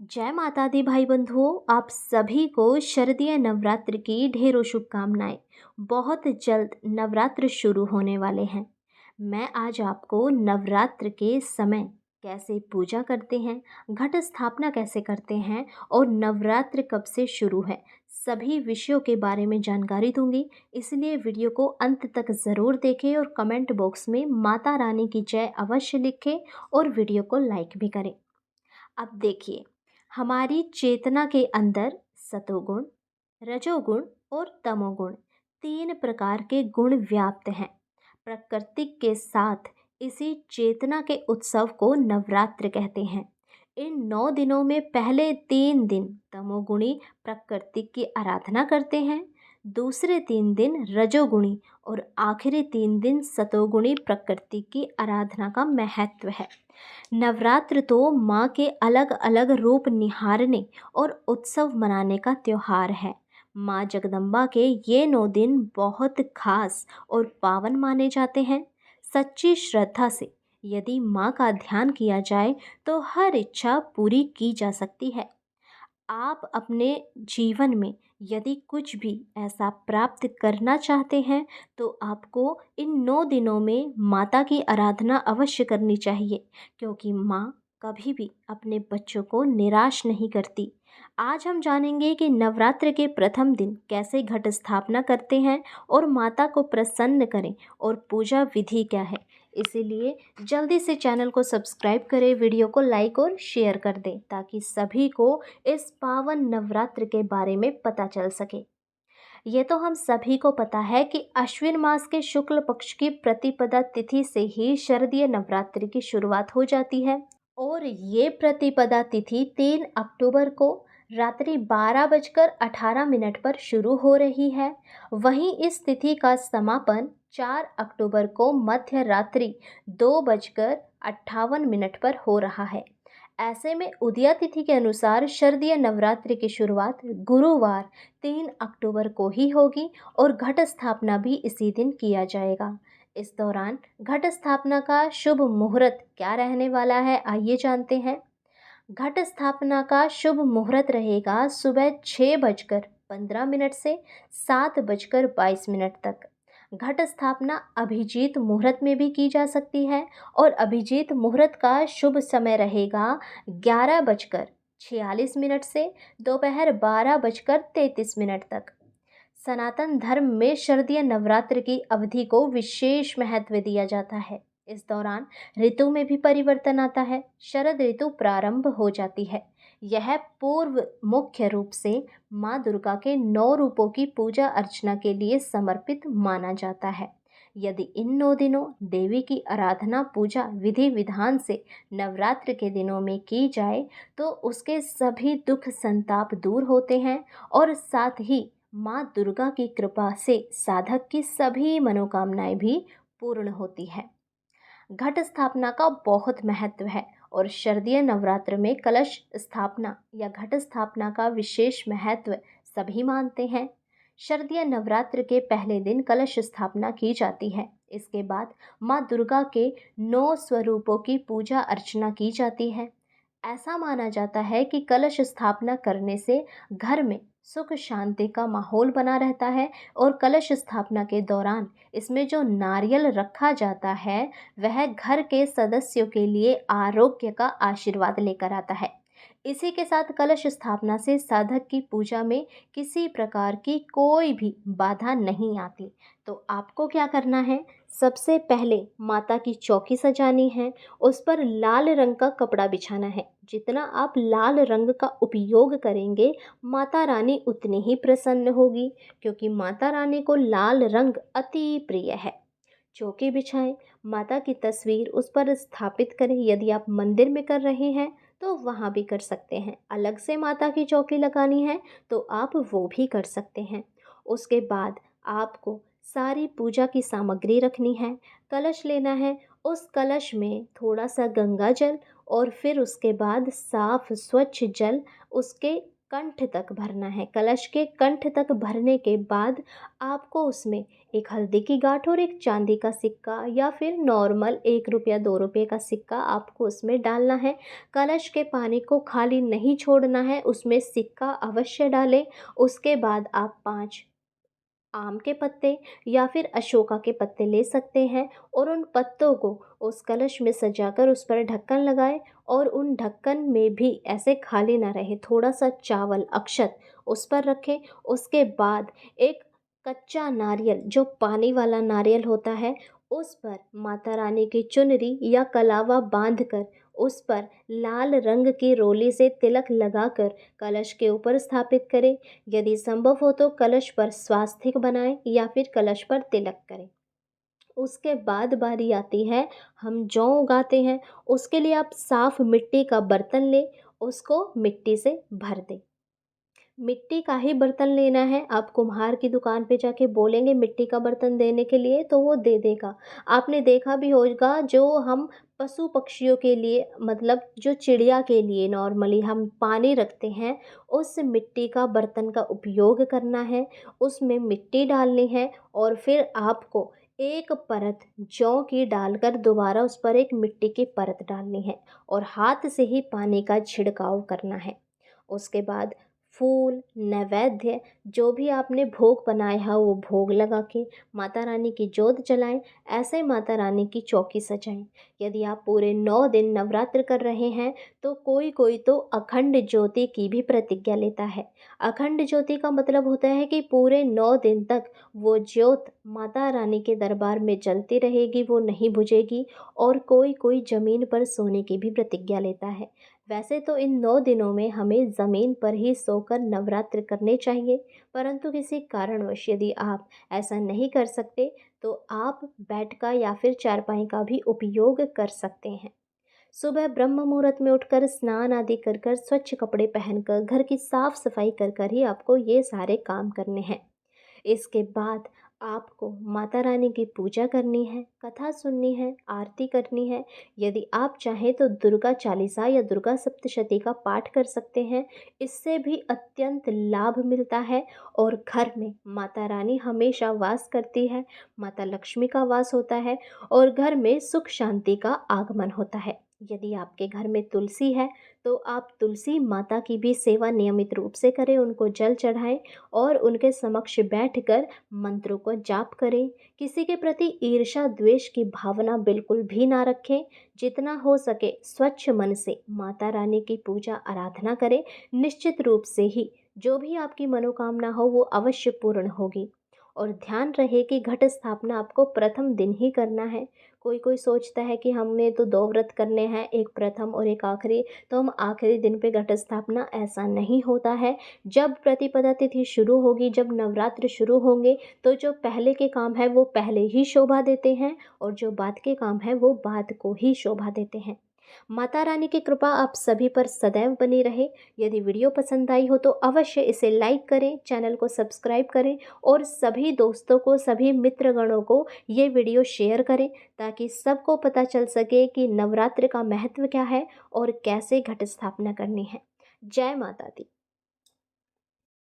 जय माता दी भाई बंधुओं, आप सभी को शारदीय नवरात्र की ढेरों शुभकामनाएं। बहुत जल्द नवरात्र शुरू होने वाले हैं। मैं आज आपको नवरात्र के समय कैसे पूजा करते हैं, घट स्थापना कैसे करते हैं और नवरात्र कब से शुरू है, सभी विषयों के बारे में जानकारी दूंगी। इसलिए वीडियो को अंत तक ज़रूर देखें और कमेंट बॉक्स में माता रानी की जय अवश्य लिखें और वीडियो को लाइक भी करें। अब देखिए, हमारी चेतना के अंदर सतोगुण, रजोगुण और तमोगुण तीन प्रकार के गुण व्याप्त हैं। प्रकृति के साथ इसी चेतना के उत्सव को नवरात्र कहते हैं। इन 9 दिनों में पहले 3 दिन तमोगुणी प्रकृति की आराधना करते हैं, दूसरे 3 दिन रजोगुणी और आखिरी 3 दिन सतोगुणी प्रकृति की आराधना का महत्व है। नवरात्र तो माँ के अलग अलग रूप निहारने और उत्सव मनाने का त्योहार है। माँ जगदम्बा के ये 9 दिन बहुत खास और पावन माने जाते हैं। सच्ची श्रद्धा से यदि माँ का ध्यान किया जाए तो हर इच्छा पूरी की जा सकती है। आप अपने जीवन में यदि कुछ भी ऐसा प्राप्त करना चाहते हैं तो आपको इन 9 दिनों में माता की आराधना अवश्य करनी चाहिए, क्योंकि माँ कभी भी अपने बच्चों को निराश नहीं करती। आज हम जानेंगे कि नवरात्र के प्रथम दिन कैसे घट स्थापना करते हैं और माता को प्रसन्न करें और पूजा विधि क्या है। इसीलिए जल्दी से चैनल को सब्सक्राइब करें, वीडियो को लाइक और शेयर कर दें ताकि सभी को इस पावन नवरात्र के बारे में पता चल सके। ये तो हम सभी को पता है कि अश्विन मास के शुक्ल पक्ष की प्रतिपदा तिथि से ही शारदीय नवरात्रि की शुरुआत हो जाती है और ये प्रतिपदा तिथि 3 अक्टूबर को रात्रि 12:18 पर शुरू हो रही है। वहीं इस तिथि का समापन 4 अक्टूबर को मध्य रात्रि 2:58 पर हो रहा है। ऐसे में उदया तिथि के अनुसार शारदीय नवरात्रि की शुरुआत गुरुवार 3 अक्टूबर को ही होगी और घट स्थापना भी इसी दिन किया जाएगा। इस दौरान घट स्थापना का शुभ मुहूर्त क्या रहने वाला है, आइए जानते हैं। घट स्थापना का शुभ मुहूर्त रहेगा सुबह 6:15 से 7:22 तक। घट स्थापना अभिजीत मुहूर्त में भी की जा सकती है और अभिजीत मुहूर्त का शुभ समय रहेगा 11:46 से दोपहर 12:33 तक। सनातन धर्म में शारदीय नवरात्र की अवधि को विशेष महत्व दिया जाता है। इस दौरान ऋतु में भी परिवर्तन आता है। शरद ऋतु प्रारंभ हो जाती है। यह पूर्व मुख्य रूप से माँ दुर्गा के 9 रूपों की पूजा अर्चना के लिए समर्पित माना जाता है। यदि इन 9 दिनों देवी की आराधना पूजा विधि विधान से नवरात्र के दिनों में की जाए तो उसके सभी दुख संताप दूर होते हैं और साथ ही माँ दुर्गा की कृपा से साधक की सभी मनोकामनाएं भी पूर्ण होती है। घट स्थापना का बहुत महत्व है और शारदीय नवरात्र में कलश स्थापना या घट स्थापना का विशेष महत्व सभी मानते हैं। शारदीय नवरात्र के पहले दिन कलश स्थापना की जाती है। इसके बाद माँ दुर्गा के 9 स्वरूपों की पूजा अर्चना की जाती है। ऐसा माना जाता है कि कलश स्थापना करने से घर में सुख शांति का माहौल बना रहता है और कलश स्थापना के दौरान इसमें जो नारियल रखा जाता है वह घर के सदस्यों के लिए आरोग्य का आशीर्वाद लेकर आता है। इसी के साथ कलश स्थापना से साधक की पूजा में किसी प्रकार की कोई भी बाधा नहीं आती। तो आपको क्या करना है, सबसे पहले माता की चौकी सजानी है, उस पर लाल रंग का कपड़ा बिछाना है। जितना आप लाल रंग का उपयोग करेंगे माता रानी उतनी ही प्रसन्न होगी, क्योंकि माता रानी को लाल रंग अति प्रिय है। चौकी बिछाएं, माता की तस्वीर उस पर स्थापित करें। यदि आप मंदिर में कर रहे हैं तो वहाँ भी कर सकते हैं। अलग से माता की चौकी लगानी है तो आप वो भी कर सकते हैं। उसके बाद आपको सारी पूजा की सामग्री रखनी है। कलश लेना है, उस कलश में थोड़ा सा गंगा जल और फिर उसके बाद साफ स्वच्छ जल उसके कंठ तक भरना है। कलश के कंठ तक भरने के बाद आपको उसमें एक हल्दी की गांठ और एक चांदी का सिक्का या फिर नॉर्मल 1 रुपया 2 रुपये का सिक्का आपको उसमें डालना है। कलश के पानी को खाली नहीं छोड़ना है, उसमें सिक्का अवश्य डालें। उसके बाद आप 5 आम के पत्ते या फिर अशोका के पत्ते ले सकते हैं और उन पत्तों को उस कलश में सजाकर उस पर ढक्कन लगाएं और उन ढक्कन में भी ऐसे खाली ना रहे, थोड़ा सा चावल अक्षत उस पर रखें। उसके बाद एक कच्चा नारियल, जो पानी वाला नारियल होता है, उस पर माता रानी की चुनरी या कलावा बांधकर उस पर लाल रंग की रोली से तिलक लगाकर कलश के ऊपर स्थापित करें। यदि संभव हो तो कलश पर स्वास्तिक बनाएं या फिर कलश पर तिलक करें। उसके बाद बारी आती है, हम जौ उगाते हैं, उसके लिए आप साफ मिट्टी का बर्तन लें, उसको मिट्टी से भर दें। मिट्टी का ही बर्तन लेना है। आप कुम्हार की दुकान पे जाके बोलेंगे मिट्टी का बर्तन देने के लिए तो वो दे देगा। आपने देखा भी होगा, जो हम पशु पक्षियों के लिए, मतलब जो चिड़िया के लिए नॉर्मली हम पानी रखते हैं, उस मिट्टी का बर्तन का उपयोग करना है। उसमें मिट्टी डालनी है और फिर आपको एक परत जौ की डालकर दोबारा उस पर एक मिट्टी की परत डालनी है और हाथ से ही पानी का छिड़काव करना है। उसके बाद फूल, नैवेद्य, जो भी आपने भोग बनाया है वो भोग लगा के माता रानी की जोत जलाएं। ऐसे माता रानी की चौकी सजाएं। यदि आप पूरे 9 दिन नवरात्र कर रहे हैं तो कोई कोई तो अखंड ज्योति की भी प्रतिज्ञा लेता है। अखंड ज्योति का मतलब होता है कि पूरे 9 दिन तक वो ज्योत माता रानी के दरबार में जलती रहेगी, वो नहीं बुझेगी। और कोई कोई ज़मीन पर सोने की भी प्रतिज्ञा लेता है। वैसे तो इन 9 दिनों में हमें ज़मीन पर ही सोकर नवरात्र करने चाहिए, परंतु किसी कारणवश यदि आप ऐसा नहीं कर सकते तो आप बेड का या फिर चारपाई का भी उपयोग कर सकते हैं। सुबह ब्रह्म मुहूर्त में उठकर स्नान आदि कर कर स्वच्छ कपड़े पहनकर घर की साफ सफाई कर कर ही आपको ये सारे काम करने हैं। इसके बाद आपको माता रानी की पूजा करनी है, कथा सुननी है, आरती करनी है। यदि आप चाहें तो दुर्गा चालीसा या दुर्गा सप्तशती का पाठ कर सकते हैं। इससे भी अत्यंत लाभ मिलता है और घर में माता रानी हमेशा वास करती है, माता लक्ष्मी का वास होता है और घर में सुख शांति का आगमन होता है। यदि आपके घर में तुलसी है तो आप तुलसी माता की भी सेवा नियमित रूप से करें, उनको जल चढ़ाएं और उनके समक्ष बैठकर मंत्रों को जाप करें। किसी के प्रति ईर्ष्या द्वेष की भावना बिल्कुल भी ना रखें। जितना हो सके स्वच्छ मन से माता रानी की पूजा आराधना करें। निश्चित रूप से ही जो भी आपकी मनोकामना हो वो अवश्य पूर्ण होगी। और ध्यान रहे कि घट स्थापना आपको प्रथम दिन ही करना है। कोई कोई सोचता है कि हमें तो 2 व्रत करने हैं, एक प्रथम और एक आखिरी, तो हम आखिरी दिन पे घट स्थापना, ऐसा नहीं होता है। जब प्रतिपदा तिथि शुरू होगी, जब नवरात्र शुरू होंगे, तो जो पहले के काम है वो पहले ही शोभा देते हैं और जो बाद के काम है वो बाद को ही शोभा देते हैं। माता रानी की कृपा आप सभी पर सदैव बनी रहे। यदि वीडियो पसंद आई हो तो अवश्य इसे लाइक करें, चैनल को सब्सक्राइब करें और सभी दोस्तों को, सभी मित्रगणों को ये वीडियो शेयर करें ताकि सबको पता चल सके कि नवरात्र का महत्व क्या है और कैसे घट स्थापना करनी है। जय माता दी।